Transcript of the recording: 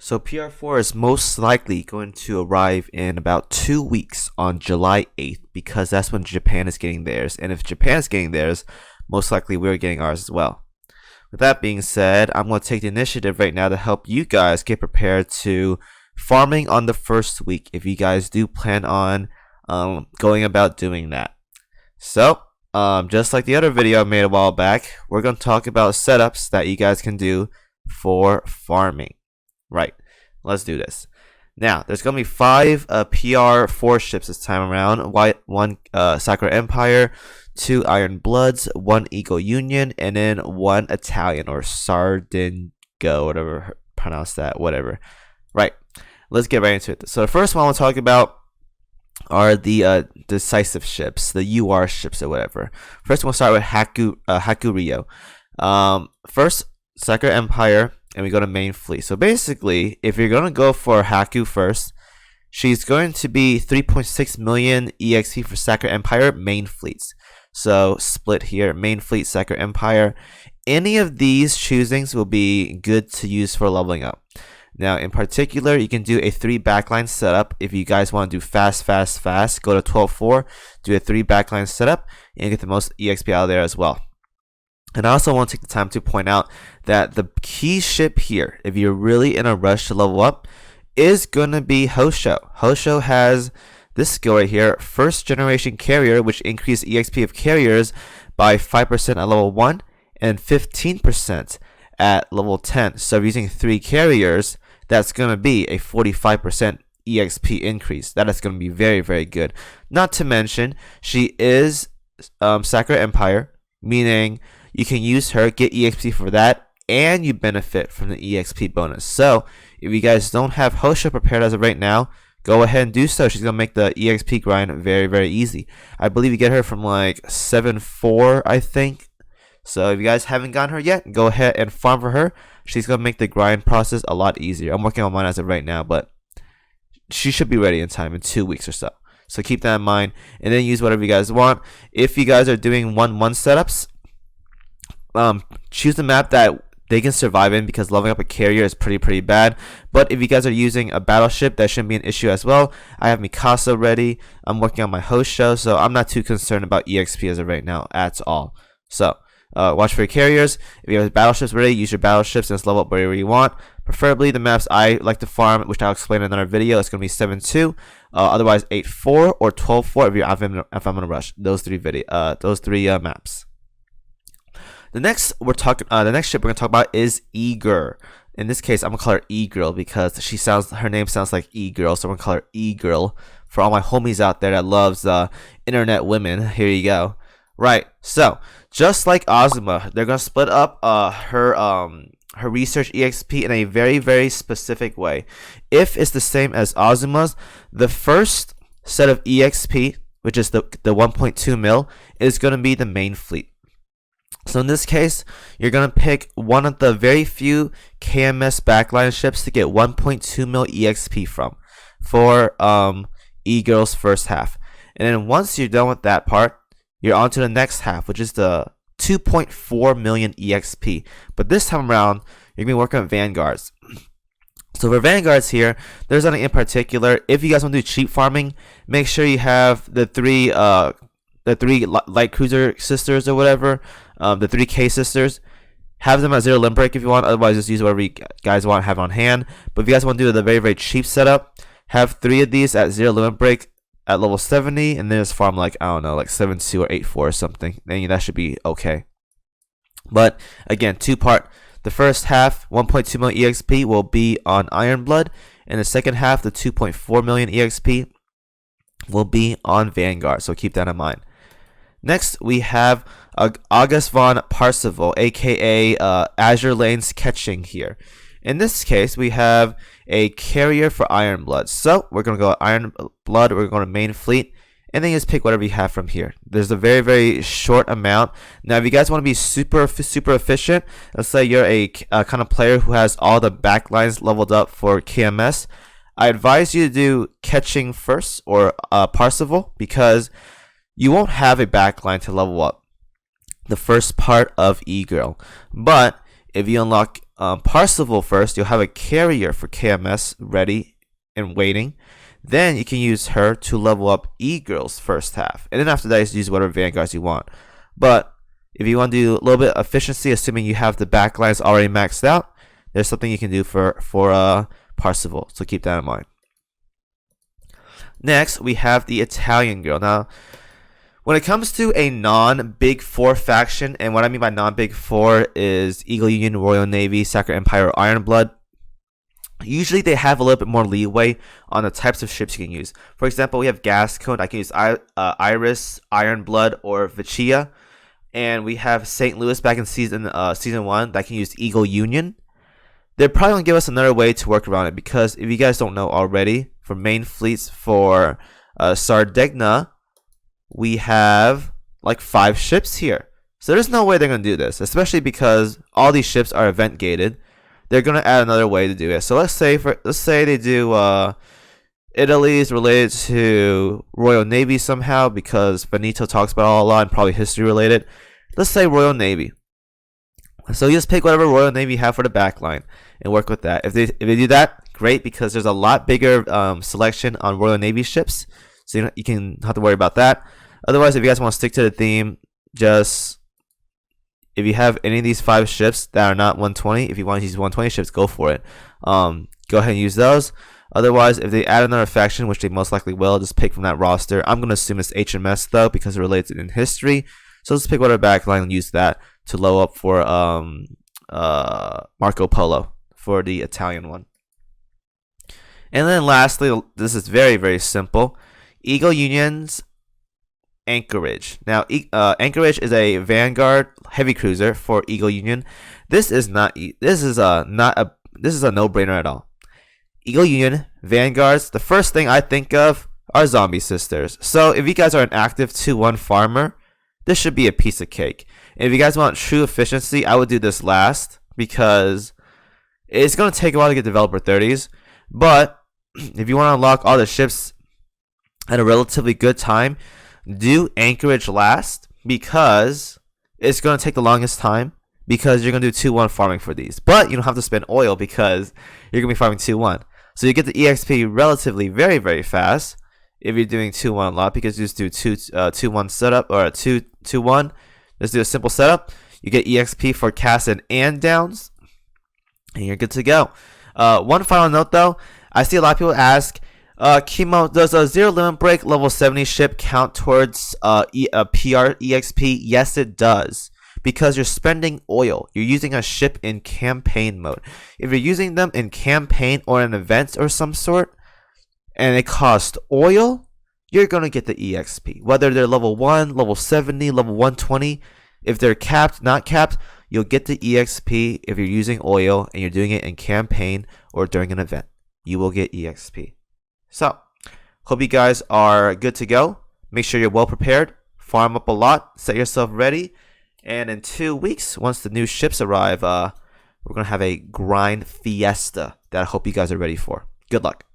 So PR4 is most likely going to arrive in about 2 weeks on July 8th because that's when Japan is getting theirs. And if Japan is getting theirs, most likely we're getting ours as well. With that being said, I'm going to take the initiative right now to help you guys get prepared to farming on the first week if you guys do plan on going about doing that. So, just like the other video I made a while back, we're going to talk about setups that you guys can do for farming. Right, let's do this. Now, there's going to be 5 PR4 ships this time around. 1 Sakura Empire, 2 Iron Bloods, 1 Eagle Union, and then 1 Italian or Sardingo, whatever, pronounce that, whatever. Right, let's get right into it. So the first one we'll talk about are the decisive ships, the UR ships or whatever. First, we'll start with Hakuryū. First, Sakura Empire, and we go to main fleet. So basically, if you're going to go for Haku first, she's going to be 3.6 million EXP for Sakura Empire main fleets. So split here, main fleet, Sakura Empire. Any of these choosings will be good to use for leveling up. Now, in particular, you can do a 3 backline setup. If you guys want to do fast, go to 12.4, do a 3 backline setup, and get the most EXP out of there as well. And I also want to take the time to point out that the key ship here, if you're really in a rush to level up, is going to be Houshous. Houshous has this skill right here, first generation carrier, which increases EXP of carriers by 5% at level 1 and 15% at level 10. So if you're using 3 carriers, that's going to be a 45% EXP increase. That is going to be very, very good. Not to mention, she is Sakura Empire, meaning you can use her, get EXP for that, and you benefit from the EXP bonus. So if you guys don't have Houshous prepared as of right now, go ahead and do so. She's going to make the EXP grind very, very easy. I believe you get her from like 7.4, I think. So if you guys haven't gotten her yet, go ahead and farm for her. She's going to make the grind process a lot easier. I'm working on mine as of right now, but she should be ready in time, in 2 weeks or so. So keep that in mind, and then use whatever you guys want. If you guys are doing 1-1 setups, choose the map that they can survive in, because leveling up a carrier is pretty bad. But if you guys are using a battleship, that shouldn't be an issue as well. I have Mikasa ready. I'm working on my Houshous, so I'm not too concerned about EXP as of right now at all. So watch for your carriers. If you have battleships ready, use your battleships and just level up wherever you want. Preferably the maps I like to farm, which I'll explain in another video. It's going to be 7.2, otherwise 8.4 or 12.4 if I'm in a rush. Those three maps. The next ship we're gonna talk about is Ägir. In this case, I'm gonna call her E-Girl because her name sounds like E-Girl, so I'm gonna call her E-Girl. For all my homies out there that loves internet women, here you go. Right. So just like Azuma, they're gonna split up her research EXP in a very specific way. If it's the same as Azuma's, the first set of EXP, which is the 1.2 mil, is gonna be the main fleet. So in this case, you're going to pick one of the very few KMS backline ships to get 1.2 mil EXP from for E-Girl's first half. And then once you're done with that part, you're on to the next half, which is the 2.4 million EXP. But this time around, you're going to be working with Vanguards. So for Vanguards here, there's nothing in particular. If you guys want to do cheap farming, make sure you have the three light cruiser sisters or whatever, the 3K sisters. Have them at 0 limit break if you want, otherwise just use whatever you guys want to have on hand. But if you guys want to do the very cheap setup, have 3 of these at 0 limit break at level 70, and then just farm like, I don't know, like 7.2 or 8.4 or something. Then that should be okay. But again, 2-part. The first half, 1.2 million EXP, will be on Iron Blood, and the second half, the 2.4 million EXP, will be on Vanguard. So keep that in mind. Next, we have August von Parseval, aka Azur Lane's Catching here. In this case, we have a carrier for Iron Blood. So we're going to go Iron Blood, we're going to main fleet, and then you just pick whatever you have from here. There's a very short amount. Now, if you guys want to be super efficient, let's say you're a kind of player who has all the backlines leveled up for KMS, I advise you to do Catching first, or Parseval, because you won't have a backline to level up the first part of E-Girl. But if you unlock Parseval first. You'll have a carrier for KMS ready and waiting. Then you can use her to level up Ägir's first half. And then after that, you just use whatever vanguards you want. But if you want to do a little bit of efficiency, assuming you have the backlines already maxed out, there's something you can do for Parseval. So keep that in mind. Next, we have the Italian girl. Now, when it comes to a non-Big Four faction, and what I mean by non-Big Four is Eagle Union, Royal Navy, Sacred Empire, or Ironblood, usually they have a little bit more leeway on the types of ships you can use. For example, we have Gascon. I can use Iris, Ironblood, or Vicia. And we have St. Louis back in season 1 that can use Eagle Union. They're probably going to give us another way to work around it, because if you guys don't know already, for main fleets for Sardegna, we have like 5 ships here. So there's no way they're going to do this, especially because all these ships are event gated. They're going to add another way to do it. So let's say they do Italy is related to Royal Navy somehow, because Benito talks about it a lot and probably history related. Let's say Royal Navy. So you just pick whatever Royal Navy you have for the backline and work with that. If they do that, great, because there's a lot bigger selection on Royal Navy ships, so you can not have to worry about that. Otherwise, if you guys want to stick to the theme, just if you have any of these 5 ships that are not 120, if you want to use 120 ships, go for it. Go ahead and use those. Otherwise, if they add another faction, which they most likely will, just pick from that roster. I'm going to assume it's HMS though, because it relates in history. So let's pick whatever backline and use that to low up for Marco Polo for the Italian one. And then lastly, this is very, very simple. Eagle Union's Anchorage. Now, Anchorage is a Vanguard heavy cruiser for Eagle Union. This is a no-brainer at all. Eagle Union Vanguards. The first thing I think of are zombie sisters. So if you guys are an active 2-1 farmer, this should be a piece of cake. And if you guys want true efficiency, I would do this last, because it's going to take a while to get developer 30s. But if you want to unlock all the ships at a relatively good time, do Anchorage last, because it's going to take the longest time, because you're going to do 2-1 farming for these. But you don't have to spend oil, because you're going to be farming 2-1. So you get the EXP relatively very, very fast if you're doing 2-1 a lot, because you just do 2-1 setup, or a 2-1. Just do a simple setup. You get EXP for casting and downs, and you're good to go. One final note though, I see a lot of people ask, Kimo, does a zero limit break level 70 ship count towards PR EXP? Yes, it does, because you're spending oil. You're using a ship in campaign mode. If you're using them in campaign or in events or some sort, and it costs oil, you're going to get the EXP. Whether they're level 1, level 70, level 120, if they're capped, not capped, you'll get the EXP if you're using oil and you're doing it in campaign or during an event. You will get EXP. So, hope you guys are good to go. Make sure you're well prepared. Farm up a lot. Set yourself ready. And in 2 weeks, once the new ships arrive, we're going to have a grind fiesta that I hope you guys are ready for. Good luck.